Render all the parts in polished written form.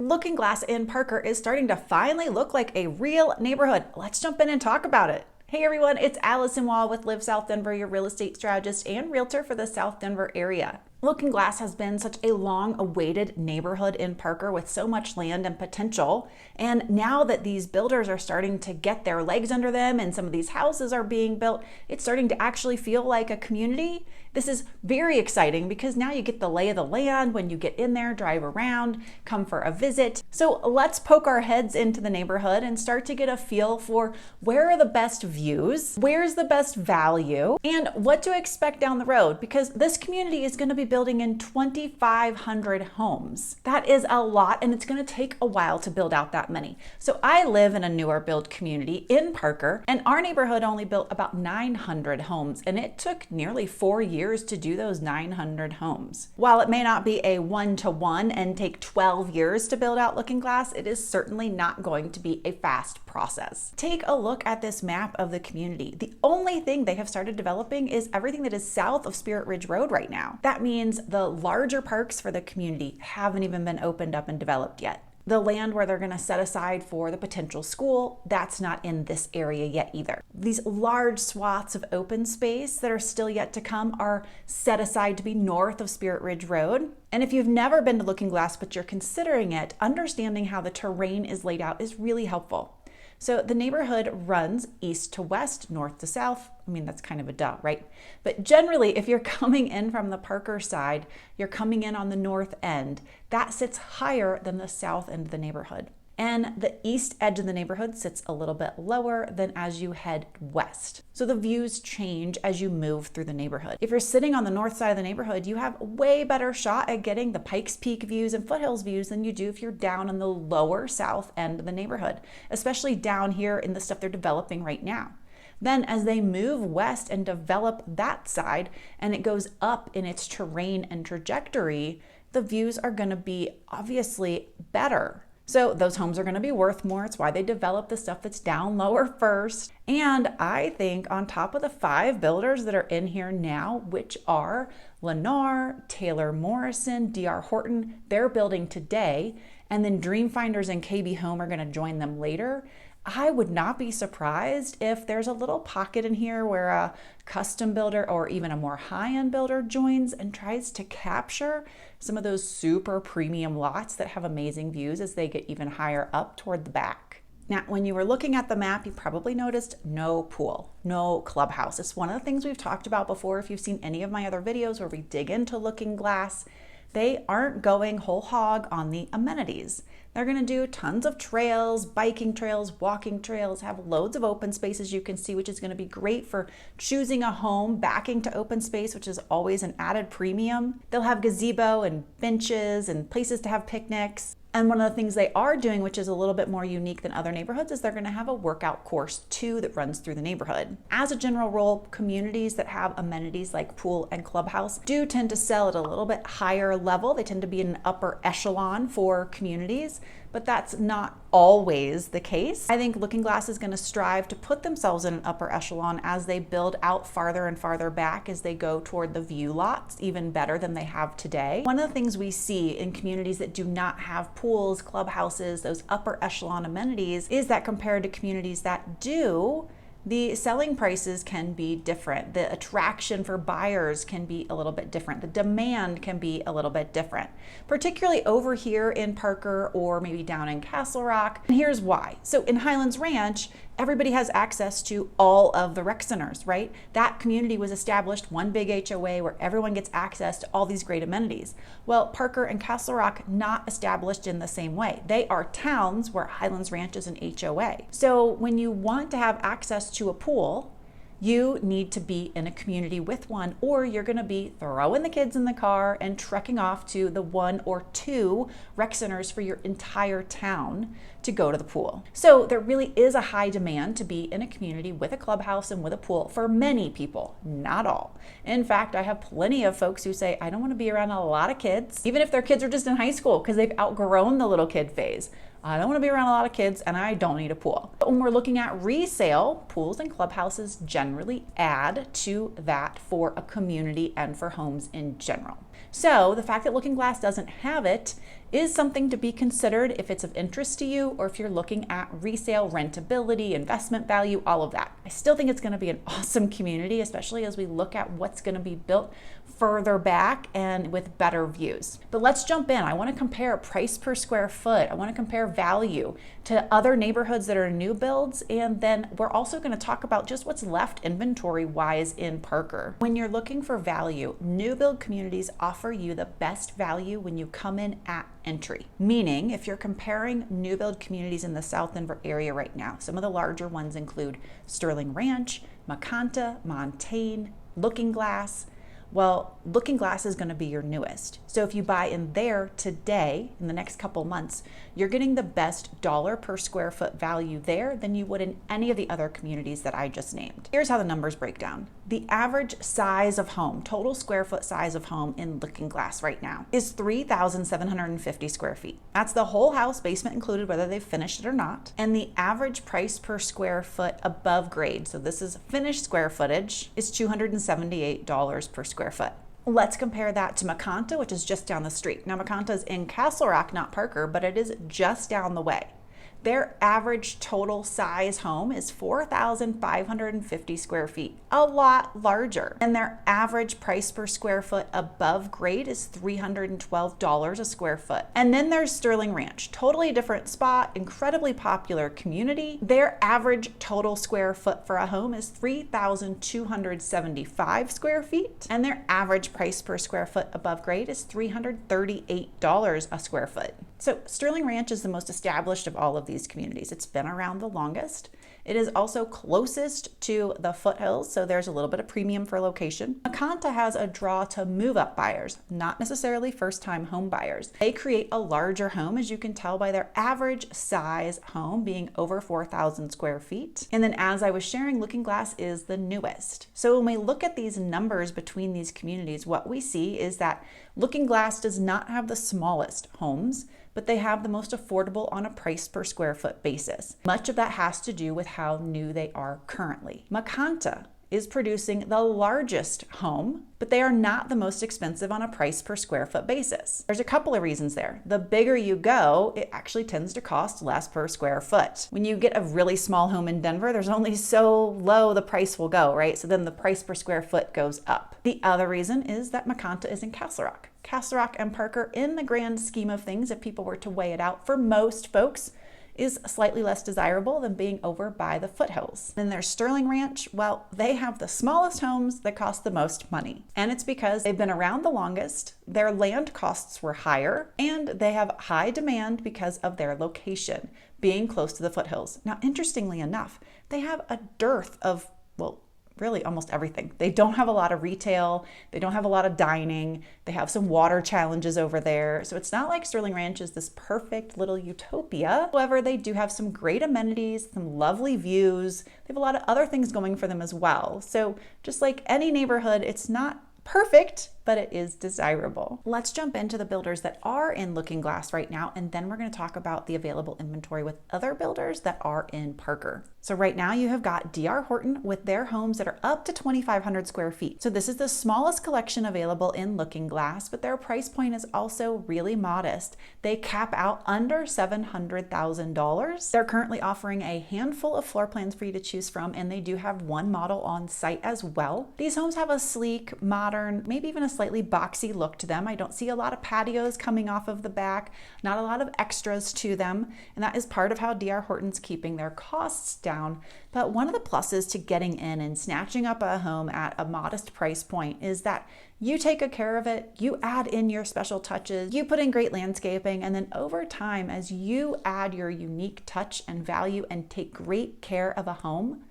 Looking Glass in Parker is starting to finally look like a real neighborhood. Let's jump in and talk about it. Hey everyone, it's Alyson with Live South Denver, your real estate strategist and realtor for the South Denver area. Looking Glass has been such a long-awaited neighborhood in Parker with so much land and potential. And now that these builders are starting to get their legs under them and some of these houses are being built, it's starting to actually feel like a community. This is very exciting because now you get the lay of the land when you get in there, drive around, come for a visit. So let's poke our heads into the neighborhood and start to get a feel for where are the best views, where's the best value, and what to expect down the road, because this community is going to be building in 2,500 homes. That is a lot, and it's going to take a while to build out that many. So I live in a newer build community in Parker, and our neighborhood only built about 900 homes, and it took nearly 4 years to do those 900 homes. While it may not be a one-to-one and take 12 years to build out Looking Glass, it is certainly not going to be a fast process. Take a look at this map of the community. The only thing they have started developing is everything that is south of Spirit Ridge Road right now. That means the larger parks for the community haven't even been opened up and developed yet. The land where they're going to set aside for the potential school, that's not in this area yet either. These large swaths of open space that are still yet to come are set aside to be north of Spirit Ridge Road. And if you've never been to Looking Glass but you're considering it, understanding how the terrain is laid out is really helpful. So the neighborhood runs east to west, north to south. I mean, that's kind of a duh, right? But generally, if you're coming in from the Parker side, you're coming in on the north end. That sits higher than the south end of the neighborhood. And the east edge of the neighborhood sits a little bit lower than as you head west. So the views change as you move through the neighborhood. If you're sitting on the north side of the neighborhood, you have a way better shot at getting the Pikes Peak views and Foothills views than you do if you're down on the lower south end of the neighborhood, especially down here in the stuff they're developing right now. Then as they move west and develop that side and it goes up in its terrain and trajectory, the views are going to be obviously better. So those homes are going to be worth more. It's why they develop the stuff that's down lower first. And I think on top of the 5 builders that are in here now, which are Lennar, Taylor Morrison, DR Horton, they're building today, and then Dreamfinders and KB Home are going to join them later. I would not be surprised if there's a little pocket in here where a custom builder or even a more high-end builder joins and tries to capture some of those super premium lots that have amazing views as they get even higher up toward the back. Now, when you were looking at the map, you probably noticed no pool, no clubhouse. It's one of the things we've talked about before. If you've seen any of my other videos where we dig into Looking Glass, they aren't going whole hog on the amenities. They're going to do tons of trails, biking trails, walking trails, have loads of open spaces you can see, which is going to be great for choosing a home, backing to open space, which is always an added premium. They'll have gazebo and benches and places to have picnics. And one of the things they are doing, which is a little bit more unique than other neighborhoods, is they're going to have a workout course too that runs through the neighborhood. As a general rule, communities that have amenities like pool and clubhouse do tend to sell at a little bit higher level. They tend to be an upper echelon for communities, but that's not always the case. I think Looking Glass is going to strive to put themselves in an upper echelon as they build out farther and farther back as they go toward the view lots, even better than they have today. One of the things we see in communities that do not have pools, clubhouses, those upper echelon amenities, is that compared to communities that do, the selling prices can be different. The attraction for buyers can be a little bit different. The demand can be a little bit different, particularly over here in Parker or maybe down in Castle Rock. And here's why. So in Highlands Ranch, everybody has access to all of the rec centers, right? That community was established, one big HOA where everyone gets access to all these great amenities. Well, Parker and Castle Rock, not established in the same way. They are towns where Highlands Ranch is an HOA. So when you want to have access to a pool, you need to be in a community with one, or you're going to be throwing the kids in the car and trekking off to the 1 or 2 rec centers for your entire town to go to the pool. So there really is a high demand to be in a community with a clubhouse and with a pool for many people, not all. In fact, I have plenty of folks who say, I don't want to be around a lot of kids, even if their kids are just in high school because they've outgrown the little kid phase. I don't want to be around a lot of kids and I don't need a pool. But when we're looking at resale, pools and clubhouses generally add to that for a community and for homes in general. So the fact that Looking Glass doesn't have it is something to be considered if it's of interest to you, or if you're looking at resale, rentability, investment value, all of that. I still think it's going to be an awesome community, especially as we look at what's going to be built further back and with better views. But let's jump in. I want to compare price per square foot. I want to compare value to other neighborhoods that are new builds. And then we're also going to talk about just what's left inventory wise in Parker. When you're looking for value, new build communities offer you the best value when you come in at entry. Meaning, if you're comparing new build communities in the South Denver area right now, some of the larger ones include Sterling Ranch, Makanta, Montaigne, Looking Glass. Well, Looking Glass is going to be your newest. So if you buy in there today, in the next couple months, you're getting the best dollar per square foot value there than you would in any of the other communities that I just named. Here's how the numbers break down. The average size of home, total square foot size of home in Looking Glass right now is 3,750 square feet. That's the whole house, basement included, whether they've finished it or not. And the average price per square foot above grade, so this is finished square footage, is $278 per square foot. Let's compare that to Makanta, which is just down the street. Now, Makanta is in Castle Rock, not Parker, but it is just down the way. Their average total size home is 4,550 square feet, a lot larger. And their average price per square foot above grade is $312 a square foot. And then there's Sterling Ranch, totally different spot, incredibly popular community. Their average total square foot for a home is 3,275 square feet. And their average price per square foot above grade is $338 a square foot. So Sterling Ranch is the most established of all of these communities. It's been around the longest. It is also closest to the foothills, so there's a little bit of premium for location. Makanta has a draw to move-up buyers, not necessarily first-time home buyers. They create a larger home, as you can tell by their average size home being over 4,000 square feet. And then as I was sharing, Looking Glass is the newest. So when we look at these numbers between these communities, what we see is that Looking Glass does not have the smallest homes, but they have the most affordable on a price per square foot basis. Much of that has to do with how new they are currently. Makanta is producing the largest home, but they are not the most expensive on a price per square foot basis. There's a couple of reasons there. The bigger you go, it actually tends to cost less per square foot. When you get a really small home in Denver, there's only so low the price will go, right? So then the price per square foot goes up. The other reason is that Makanta is in Castle Rock. Castle Rock and Parker, in the grand scheme of things, if people were to weigh it out, for most folks, is slightly less desirable than being over by the foothills. Then there's Sterling Ranch. Well, they have the smallest homes that cost the most money. And it's because they've been around the longest, their land costs were higher, and they have high demand because of their location, being close to the foothills. Now, interestingly enough, they have a dearth of, well, really almost everything. They don't have a lot of retail. They don't have a lot of dining. They have some water challenges over there. So it's not like Sterling Ranch is this perfect little utopia. However, they do have some great amenities, some lovely views. They have a lot of other things going for them as well. So just like any neighborhood, it's not perfect, but it is desirable. Let's jump into the builders that are in Looking Glass right now, and then we're going to talk about the available inventory with other builders that are in Parker. So right now you have got DR Horton with their homes that are up to 2,500 square feet. So this is the smallest collection available in Looking Glass, but their price point is also really modest. They cap out under $700,000. They're currently offering a handful of floor plans for you to choose from, and they do have one model on site as well. These homes have a sleek, modern, maybe even a slightly boxy look to them. I don't see a lot of patios coming off of the back, not a lot of extras to them, and that is part of how DR Horton's keeping their costs down. But one of the pluses to getting in and snatching up a home at a modest price point is that you take good care of it, you add in your special touches, you put in great landscaping, and then over time, as you add your unique touch and value and take great care of a home,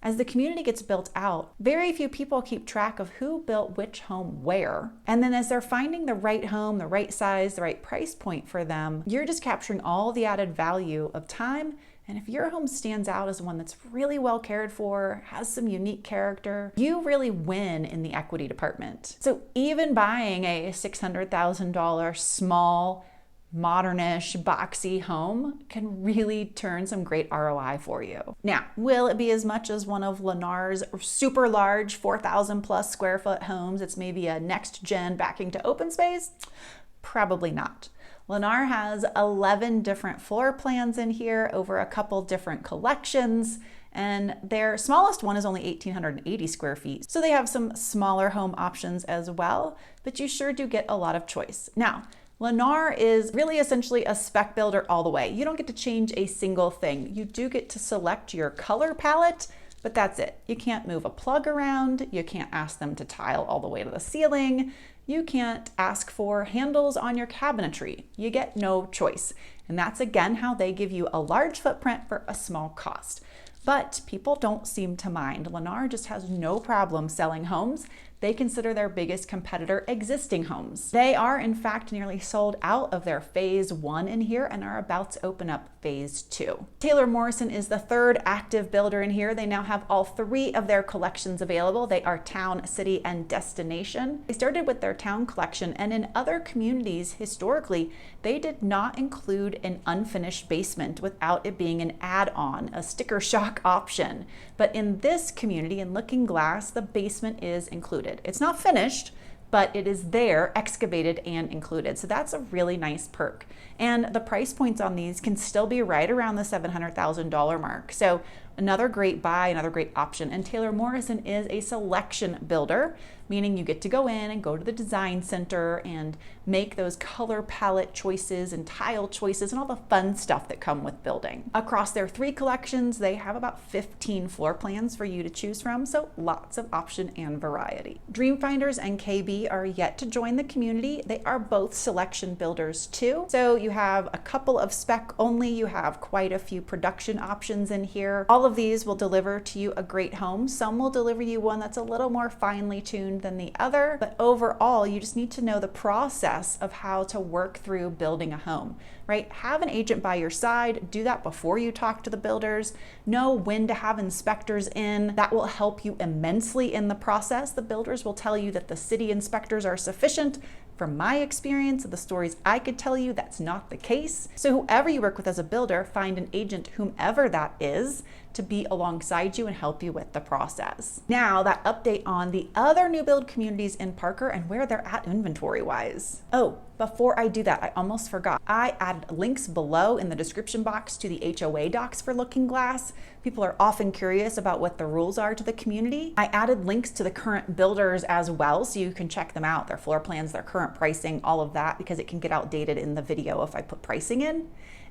as the community gets built out, very few people keep track of who built which home where. And then as they're finding the right home, the right size, the right price point for them, you're just capturing all the added value of time. And if your home stands out as one that's really well cared for, has some unique character, you really win in the equity department. So even buying a $600,000 small, modernish, boxy home can really turn some great ROI for you. Now, will it be as much as one of Lennar's super large 4,000 plus square foot homes? It's maybe a next gen backing to open space? Probably not. Lennar has 11 different floor plans in here over a couple different collections, and their smallest one is only 1,880 square feet. So they have some smaller home options as well, but you sure do get a lot of choice. Now, Lennar is really essentially a spec builder all the way. You don't get to change a single thing. You do get to select your color palette, but that's it. You can't move a plug around. You can't ask them to tile all the way to the ceiling. You can't ask for handles on your cabinetry. You get no choice. And that's again how they give you a large footprint for a small cost. But people don't seem to mind. Lennar just has no problem selling homes. They consider their biggest competitor existing homes. They are in fact nearly sold out of their phase 1 in here and are about to open up phase 2. Taylor Morrison is the third active builder in here. They now have all 3 of their collections available. They are town, city, and destination. They started with their town collection, and in other communities historically, they did not include an unfinished basement without it being an add-on, a sticker shock option. But in this community, in Looking Glass, the basement is included. It's not finished, but it is there, excavated and included. So that's a really nice perk. And the price points on these can still be right around the $700,000 mark. So another great buy, another great option. And Taylor Morrison is a selection builder, meaning you get to go in and go to the design center and make those color palette choices and tile choices and all the fun stuff that come with building. Across their 3 collections, they have about 15 floor plans for you to choose from, so lots of option and variety. Dreamfinders and KB are yet to join the community. They are both selection builders too. So you have a couple of spec only, you have quite a few production options in here. All of these will deliver to you a great home. Some will deliver you one that's a little more finely tuned than the other, but overall, you just need to know the process of how to work through building a home, right? Have an agent by your side. Do that before you talk to the builders. Know when to have inspectors in. That will help you immensely in the process. The builders will tell you that the city inspectors are sufficient. From my experience, the stories I could tell you, that's not the case. So whoever you work with as a builder, find an agent, whomever that is, to be alongside you and help you with the process. Now, that update on the other new build communities in Parker and where they're at inventory-wise. Oh, before I do that, I almost forgot. I added links below in the description box to the HOA docs for Looking Glass. People are often curious about what the rules are to the community. I added links to the current builders as well, so you can check them out, their floor plans, their current pricing, all of that, because it can get outdated in the video if I put pricing in.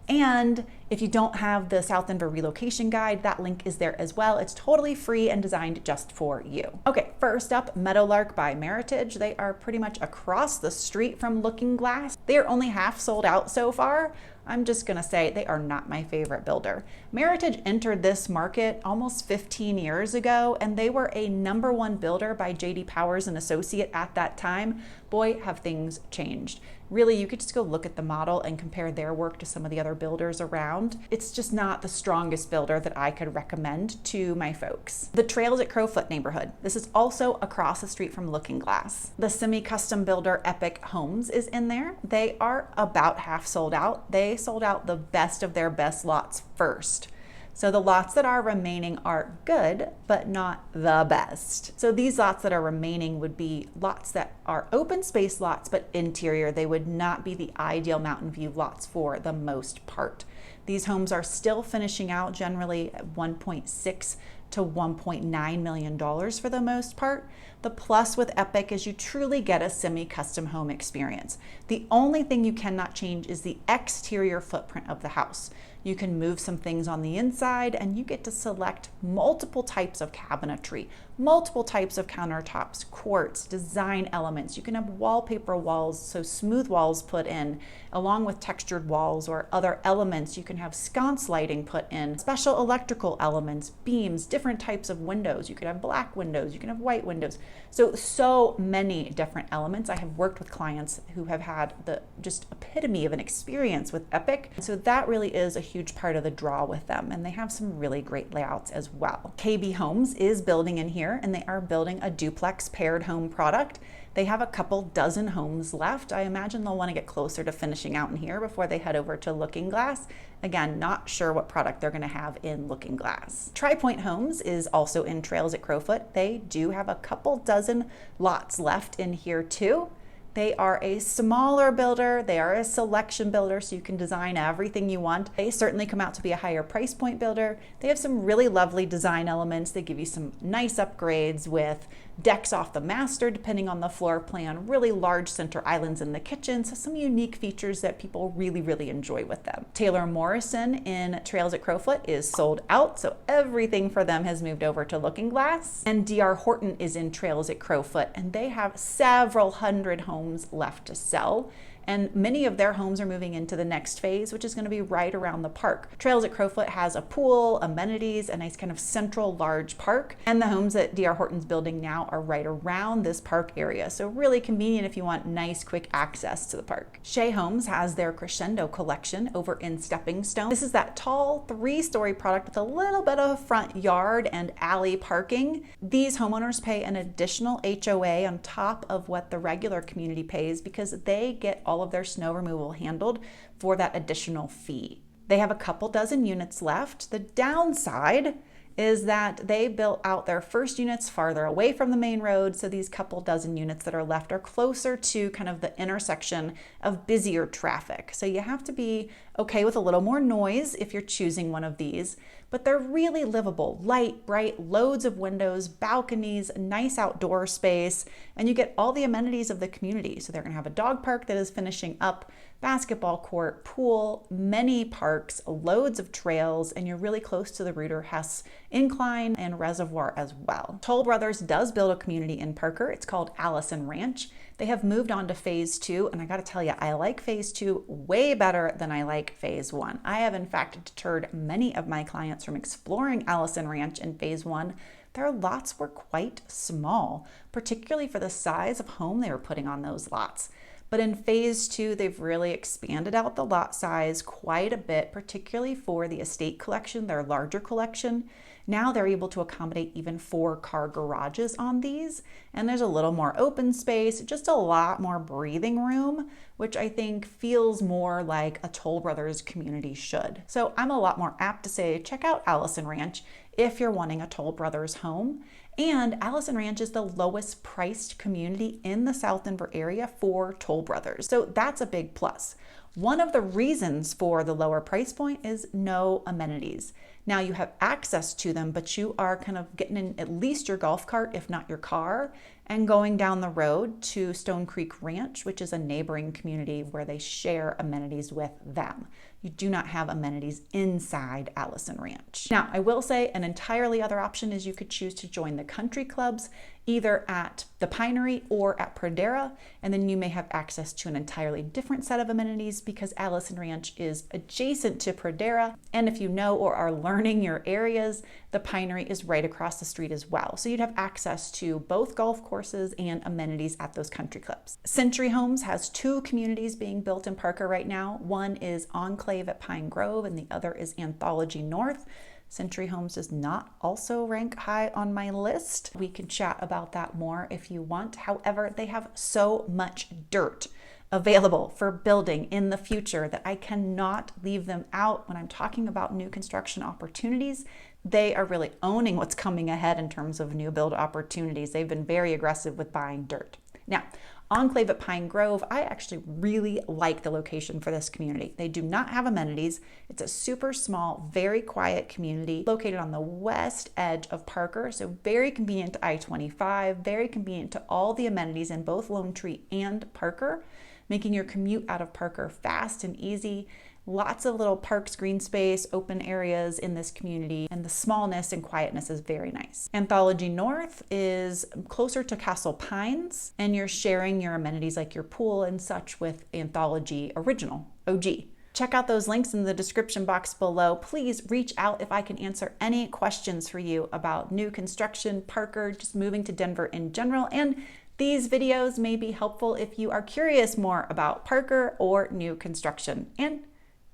And if you don't have the South Denver relocation guide, that link is there as well. It's totally free and designed just for you. Okay, first up, Meadowlark by Meritage. They are pretty much across the street from Looking Glass. They are only half sold out so far. I'm just gonna say they are not my favorite builder. Meritage entered this market almost 15 years ago, and they were a #1 builder by J.D. Powers and Associate at that time. Boy, have things changed. Really, you could just go look at the model and compare their work to some of the other builders around. It's just not the strongest builder that I could recommend to my folks. The Trails at Crowfoot neighborhood. This is also across the street from Looking Glass. The semi-custom builder Epic Homes is in there. They are about half sold out. They sold out the best of their best lots first. So the lots that are remaining are good, but not the best. So these lots that are remaining would be lots that are open space lots, but interior. They would not be the ideal mountain view lots for the most part. These homes are still finishing out generally at $1.6 to $1.9 million for the most part. The plus with Epic is you truly get a semi-custom home experience. The only thing you cannot change is the exterior footprint of the house. You can move some things on the inside, and you get to select multiple types of cabinetry, multiple types of countertops, quartz, design elements. You can have wallpaper walls, so smooth walls put in, along with textured walls or other elements. You can have sconce lighting put in, special electrical elements, beams, different types of windows. You could have black windows, you can have white windows. So many different elements. I have worked with clients who have had the just epitome of an experience with Epic. So that really is a huge part of the draw with them, and they have some really great layouts as well. KB Homes is building in here, and they are building a duplex paired home product. They have a couple dozen homes left. I imagine they'll want to get closer to finishing out in here before they head over to Looking Glass. Again, not sure what product they're going to have in Looking Glass. Tri-Point Homes is also in Trails at Crowfoot. They do have a couple dozen lots left in here too. They are a smaller builder. They are a selection builder, so you can design everything you want. They certainly come out to be a higher price point builder. They have some really lovely design elements. They give you some nice upgrades with decks off the master, depending on the floor plan, really large center islands in the kitchen, so some unique features that people really, really enjoy with them. Taylor Morrison in Trails at Crowfoot is sold out, so everything for them has moved over to Looking Glass. And DR Horton is in Trails at Crowfoot, and they have several hundred homes left to sell. And many of their homes are moving into the next phase, which is going to be right around the park. Trails at Crowfoot has a pool, amenities, a nice kind of central large park. And the homes that DR Horton's building now are right around this park area. So really convenient if you want nice, quick access to the park. Shea Homes has their Crescendo collection over in Stepping Stone. This is that tall 3-story product with a little bit of front yard and alley parking. These homeowners pay an additional HOA on top of what the regular community pays because they get all of their snow removal handled for that additional fee. They have a couple dozen units left. The downside is that they built out their first units farther away from the main road, so these couple dozen units that are left are closer to kind of the intersection of busier traffic. So you have to be okay with a little more noise if you're choosing one of these, but they're really livable, light, bright, loads of windows, balconies, nice outdoor space, and you get all the amenities of the community. So they're gonna have a dog park that is finishing up, basketball court, pool, many parks, loads of trails, and you're really close to the Reuter Hess incline and reservoir as well. Toll Brothers does build a community in Parker. It's called Alyson Ranch. They have moved on to phase 2, and I gotta tell you, I like phase 2 way better than I like phase 1. I have in fact deterred many of my clients from exploring Alyson Ranch in phase 1. Their lots were quite small, particularly for the size of home they were putting on those lots. But in phase 2, they've really expanded out the lot size quite a bit, particularly for the estate collection, their larger collection. Now they're able to accommodate even 4-car garages on these, and there's a little more open space, just a lot more breathing room, which I think feels more like a Toll Brothers community should. So I'm a lot more apt to say, check out Alyson Ranch if you're wanting a Toll Brothers home. And Alyson Ranch is the lowest priced community in the South Denver area for Toll Brothers. So that's a big plus. One of the reasons for the lower price point is no amenities. Now you have access to them, but you are kind of getting in at least your golf cart, if not your car, and going down the road to Stone Creek Ranch, which is a neighboring community where they share amenities with them. You do not have amenities inside Alyson Ranch. Now, I will say an entirely other option is you could choose to join the country clubs, either at the Pinery or at Pradera, and then you may have access to an entirely different set of amenities because Alyson Ranch is adjacent to Pradera, and if you know or are learning your areas, the Pinery is right across the street as well. So you'd have access to both golf courses and amenities at those country clubs. Century Homes has 2 communities being built in Parker right now. One is Enclave at Pine Grove and the other is Anthology North. Century Homes does not also rank high on my list. We can chat about that more if you want. However, they have so much dirt available for building in the future that I cannot leave them out when I'm talking about new construction opportunities. They are really owning what's coming ahead in terms of new build opportunities. They've been very aggressive with buying dirt. Now, Enclave at Pine Grove, I actually really like the location for this community. They do not have amenities. It's a super small, very quiet community located on the west edge of Parker, so very convenient to I-25, very convenient to all the amenities in both Lone Tree and Parker, making your commute out of Parker fast and easy. Lots of little parks, green space, open areas in this community, and the smallness and quietness is very nice. Anthology North is closer to Castle Pines, and you're sharing your amenities like your pool and such with Anthology Original, OG. Check out those links in the description box below. Please reach out if I can answer any questions for you about new construction, Parker, just moving to Denver in general, and these videos may be helpful if you are curious more about Parker or new construction. And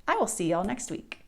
I will see y'all next week.